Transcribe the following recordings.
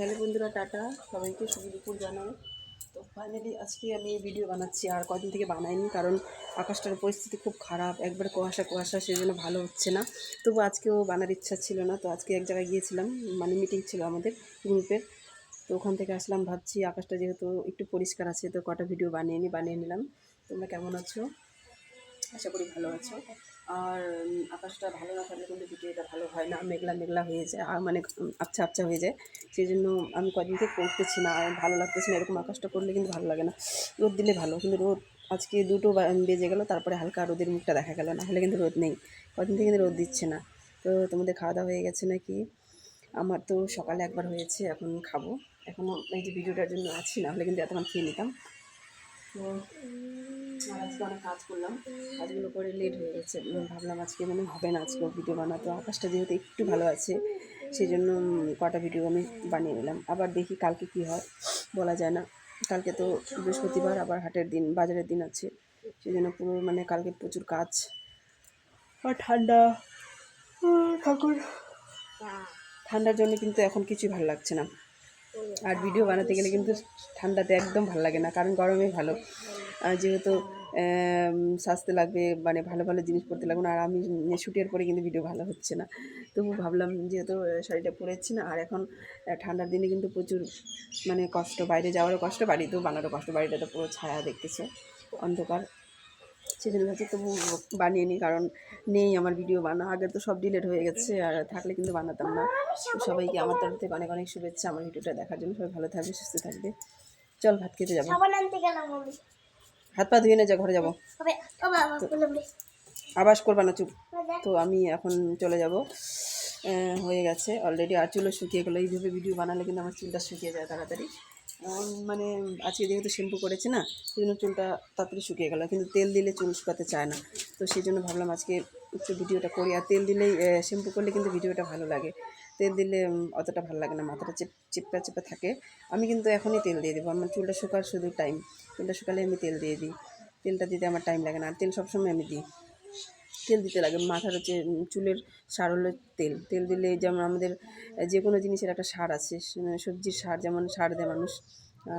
Hello বন্ধুরা, tata. সবাইকে শুভ দুপুর জানাই। তো ফাইনালি আজকে আমি ভিডিও বানাচ্ছি, আর কদিন থেকে বানাইনি কারণ আকাশটার পরিস্থিতি খুব খারাপ, একবারে কুয়াশা কুয়াশা, সেই জন্য ভালো হচ্ছে না। তবু আজকেও বানার ইচ্ছা ছিল না, তো আজকে এক জায়গায় গিয়েছিলাম, মানে মিটিং ছিল আমাদের গ্রুপের। তো ওখান থেকে আসলাম, ভাবছি আকাশটা যেহেতু একটু পরিষ্কার আছে তো কটা ভিডিও বানিয়ে নিলাম। তোমরা কেমন আছো? আশা করি ভালো আছো। আর আকাশটা ভালো না থাকলে কিন্তু ভিডিওটা ভালো হয় না, মেঘলা মেঘলা হয়ে যায়, আর মানে আবছা আবছা হয়ে যায়। সেই জন্য আমি কদিন থেকে করতেছি না, আর ভালো লাগতেছে না। এরকম আকাশটা করলে কিন্তু ভালো লাগে না। রোদ দিলে ভালো, কিন্তু রোদ আজকে 2টো বেজে গেল, তারপরে হালকা রোদের মুখটা দেখা গেল, না হলে কিন্তু রোদ নেই। কদিন থেকে কিন্তু রোদ দিচ্ছে না। তো তোমাদের খাওয়া দাওয়া হয়ে গেছে নাকি? আমার তো সকালে একবার হয়েছে, এখন খাবো। এখনও এই যে ভিডিওটার জন্য আছি, না হলে কিন্তু এতক্ষণ খেয়ে নিতাম। তো আর আজকে অনেক কাজ করলাম, কাজগুলো করে লেট হয়ে গেছে। ভাবলাম আজকে মনে হবে না আজকে ভিডিও বানাতো, আকাশটা যেহেতু একটু ভালো আছে সেই জন্য কটা ভিডিও আমি বানিয়ে নিলাম। আবার দেখি কালকে কি হয়, বলা যায় না। কালকে তো বৃহস্পতিবার, আবার হাটের দিন, বাজারের দিন আছে, সেই জন্য পুরো মানে কালকে প্রচুর কাজ। আর ঠান্ডা, ঠাকুর, ঠান্ডার জন্য কিন্তু এখন কিছুই ভালো লাগছে না। আর ভিডিও বানাতে গেলে কিন্তু ঠান্ডাতে একদম ভালো লাগে না, কারণ গরমে ভালো। যেহেতু সাজতে লাগবে, মানে ভালো ভালো জিনিস পরতে লাগবে না। আর আমি শুটের পরে কিন্তু ভিডিও ভালো হচ্ছে না। তবু ভাবলাম যেহেতু শাড়িটা পরেছি না, আর এখন ঠান্ডার দিনে কিন্তু প্রচুর মানে কষ্ট, বাইরে যাওয়ারও কষ্ট, বাড়িতেও বানারও কষ্ট। বাড়িটা তো পুরো ছায়া দেখতেছে, অন্ধকার। সেজন্য ভাবছি তবু বানিয়ে নিই, কারণ নেই আমার ভিডিও বানা। আগে তো সব ডিলিট হয়ে গেছে, আর থাকলে কিন্তু বানাতাম না। সবাইকে আমার তরফ থেকে অনেক অনেক শুভেচ্ছা আমার ভিডিওটা দেখার জন্য। সবাই ভালো থাকবে, সুস্থ থাকবে। চল ভাত খেতে যাবো, হাত পা ধুয়ে নে, যা ঘরে যাবো। আবাস করবা না, চুপ। তো আমি এখন চলে যাব, হয়ে গেছে অলরেডি। আর চুলও শুকিয়ে গেলো। এইভাবে ভিডিও বানালে কিন্তু আমার চুলটা শুকিয়ে যায় তাড়াতাড়ি। মানে আজকে যেহেতু শ্যাম্পু করেছে না, সেই জন্য চুলটা তাড়াতাড়ি শুকিয়ে গেলো, কিন্তু তেল দিলে চুল শুকাতে চায় না। তো সেই জন্য ভাবলাম আজকে একটু ভিডিওটা করি। আর তেল দিলেই, শ্যাম্পু করলে কিন্তু ভিডিওটা ভালো লাগে, তেল দিলে অতটা ভালো লাগে না, মাথাটা চিপটা চিপা থাকে। আমি কিন্তু এখনই তেল দিয়ে দেবো, আমার চুলটা শুকার শুধু টাইম। চুলটা শুকালে আমি তেল দিয়ে দিই, তেলটা দিতে আমার টাইম লাগে না। আর তেল সবসময় আমি দিই, তেল দিতে লাগে। মাথার হচ্ছে চুলের সার হলো তেল। তেল দিলে যেমন আমাদের যে কোনো জিনিসের একটা সার আছে, সবজির সার যেমন সার দেয় মানুষ,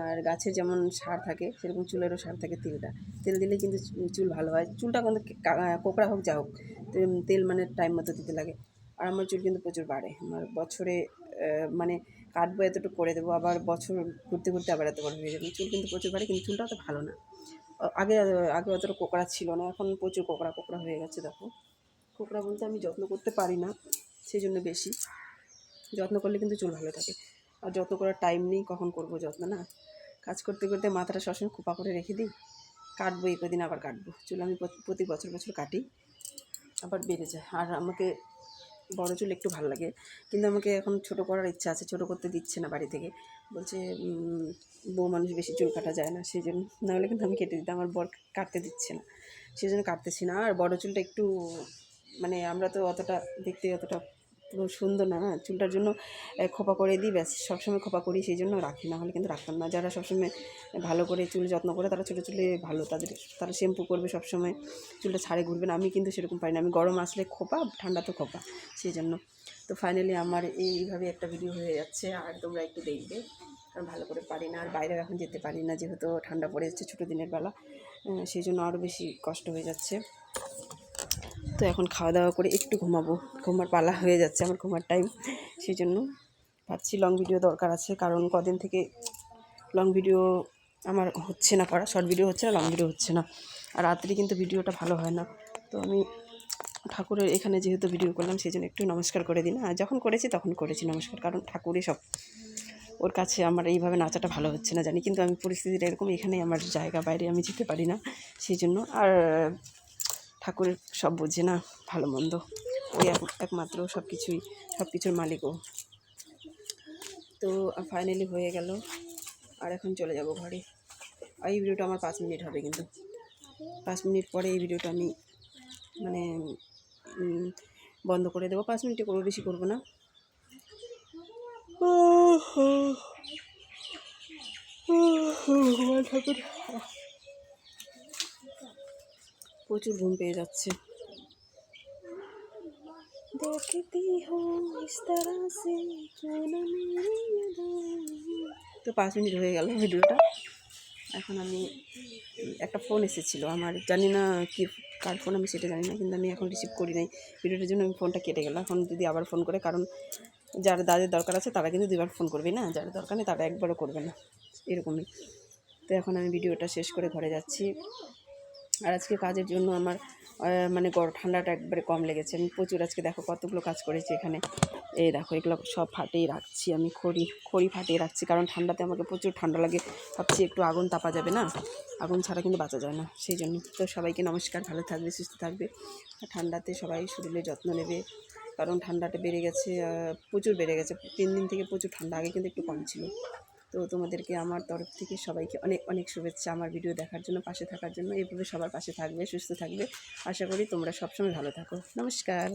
আর গাছের যেমন সার থাকে, সেরকম চুলেরও সার থাকে তেলটা। তেল দিলেই কিন্তু চুল ভালো হয়। চুলটা কিন্তু কোকড়া হোক যা হোক, তেল মানে টাইম মতো দিতে লাগে। আর আমার চুল কিন্তু প্রচুর বাড়ে, আমার বছরে মানে কাটবো এতটুকু করে দেবো, আবার বছর ঘুরতে ঘুরতে আবার এত বড় হয়ে যাবে। চুল কিন্তু প্রচুর বাড়ে, কিন্তু চুলটা অত ভালো না। আগে আগে অতটা কোকড়া ছিল না, এখন প্রচুর কোকড়া কোকড়া হয়ে গেছে। দেখো, কোকড়া বলতে আমি যত্ন করতে পারি না, সেই জন্য বেশি। যত্ন করলে কিন্তু চুল ভালো থাকে, আর যত্ন করার টাইম নেই, কখন করবো যত্ন, না? কাজ করতে করতে মাথাটা সবসময় খোপা করে রেখে দিই। কাটবো এই কদিন, আবার কাটবো চুল। আমি প্রতি বছর বছর কাটি, আবার বেড়ে যায়। আর আমাকে বড় চুল একটু ভালো লাগে, কিন্তু আমাকে এখন ছোট করার ইচ্ছা আছে। ছোট করতে দিচ্ছে না বাড়ি থেকে, বলছে বউ মানুষ বেশি চুল কাটা যায় না, সেই জন্য। নাহলে কিন্তু আমি কেটে দিতাম, আমার বর কাটতে দিচ্ছে না, সেই জন্য কাটতেছি না। আর বড় চুলটা একটু মানে আমরা তো অতটা দেখতে অতটা পুরো সুন্দর না, না চুলটার জন্য খোপা করে দিই, ব্যাস। সবসময় খোপা করি, সেই জন্য রাখি, না হলে কিন্তু রাখতাম না। যারা সবসময় ভালো করে চুল যত্ন করে তারা ছোটো চুলে ভালো, তারা শ্যাম্পু করবে সবসময়, চুলটা ছাড়ে ঘুরবে না। আমি কিন্তু সেরকম পারি না, আমি গরম আসলে খোপা, ঠান্ডা তো খোপা, সেই জন্য। তো ফাইনালি আমার এইভাবে একটা ভিডিও হয়ে যাচ্ছে, আর তোমরা একটু দেখবে, কারণ ভালো করে পারি না। আর বাইরে এখন যেতে পারি না, যেহেতু ঠান্ডা পড়ে যাচ্ছে ছোটো দিনের বেলা, সেই জন্য আরও বেশি কষ্ট হয়ে যাচ্ছে। তো এখন খাওয়া দাওয়া করে একটু ঘুমাবো, ঘুমার পালা হয়ে যাচ্ছে, আমার ঘুমার টাইম। সেই জন্য ভাবছি লং ভিডিও দরকার আছে, কারণ কদিন থেকে লং ভিডিও আমার হচ্ছে না করা, শর্ট ভিডিও হচ্ছে না, লং ভিডিও হচ্ছে না। আর রাত্রি কিন্তু ভিডিওটা ভালো হয় না। তো আমি ঠাকুরের এখানে যেহেতু ভিডিও করলাম, সেই জন্য একটু নমস্কার করে দিন। আর যখন করেছি তখন করেছি নমস্কার, কারণ ঠাকুরই সব। ওর কাছে আমার এইভাবে নাচাটা ভালো হচ্ছে না জানি, কিন্তু আমি পরিস্থিতিটা এরকম, এখানেই আমার জায়গা, বাইরে আমি যেতে পারি না, সেই জন্য। আর ঠাকুরের সব বোঝে না ভালো মন্দ, ওই একমাত্র সব কিছুর মালিকও। তো ফাইনালি হয়ে গেল, আর এখন চলে যাব ঘরে। আর এই ভিডিওটা আমার 5 মিনিট হবে, কিন্তু 5 মিনিট পরে এই ভিডিওটা আমি মানে বন্ধ করে দেবো। 5 মিনিটে করবো, বেশি করবো না। ঠাকুর, প্রচুর ঘুম পেয়ে যাচ্ছে। देखती हूँ इस तरह से क्यों न मेरी তো 5 মিনিট হয়ে গেল ভিডিওটা। এখন আমি একটা ফোন এসেছিলো আমার, জানি না কি কার ফোন আমি সেটা জানি না, কিন্তু আমি এখন রিসিভ করি নাই ভিডিওটার জন্য। আমি ফোনটা কেটে গেল। এখন যদি আবার ফোন করে, কারণ যাদের দরকার আছে তারা কিন্তু 2বার ফোন করবে না, যার দরকার নেই তারা একবারও করবে না, এরকমই। তো এখন আমি ভিডিওটা শেষ করে ঘরে যাচ্ছি। আর আজকে কাজের জন্য আমার মানে ঠান্ডাটা একবারে কম লেগেছে। আমি প্রচুর আজকে দেখো কতগুলো কাজ করেছি এখানে। এই দেখো এগুলো সব ফাটিয়ে রাখছি আমি, খড়ি ফাটিয়ে রাখছি, কারণ ঠান্ডাতে আমাকে প্রচুর ঠান্ডা লাগে। ভাবছি একটু আগুন তাপা যাবে না, আগুন ছাড়া কিন্তু বাঁচা যায় না, সেই জন্য। তো সবাইকে নমস্কার, ভালো থাকবে, সুস্থ থাকবে। ঠান্ডাতে সবাই শরীরের যত্ন নেবে, কারণ ঠান্ডাটা বেড়ে গেছে, প্রচুর বেড়ে গেছে 3 দিন থেকে প্রচুর ঠান্ডা, আগে কিন্তু একটু কম ছিল। তো তোমাদেরকে আমার তরফ থেকে সবাইকে অনেক অনেক শুভেচ্ছা আমার ভিডিও দেখার জন্য, পাশে থাকার জন্য। এইভাবে সবার পাশে থাকবে, সুস্থ থাকবে। আশা করি তোমরা সবসময় ভালো থাকো। নমস্কার।